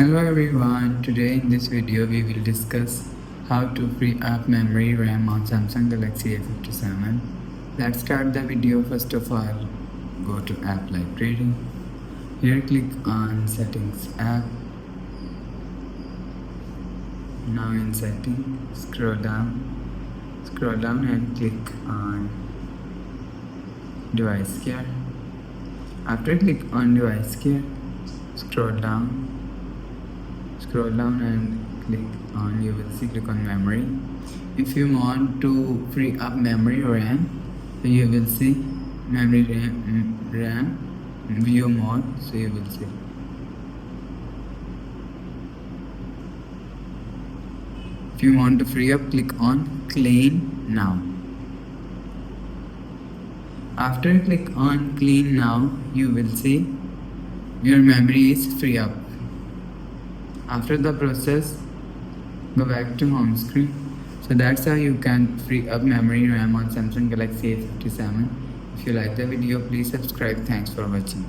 Hello everyone, today in this video we will discuss how to free up memory RAM on Samsung Galaxy A57. Let's start the video. First of all, go to App Library. Here click on Settings app. Now in Settings, scroll down and click on Device Care. After click on Device Care, scroll down and click on, you will see, click on memory. If you want to free up memory RAM, you will see memory RAM view mode, so you will see. If you want to free up, click on clean now. After click on clean now, you will see your memory is free up. After the process, go back to home screen. So that's how you can free up memory RAM on Samsung Galaxy A57. If you like the video, please subscribe. Thanks for watching.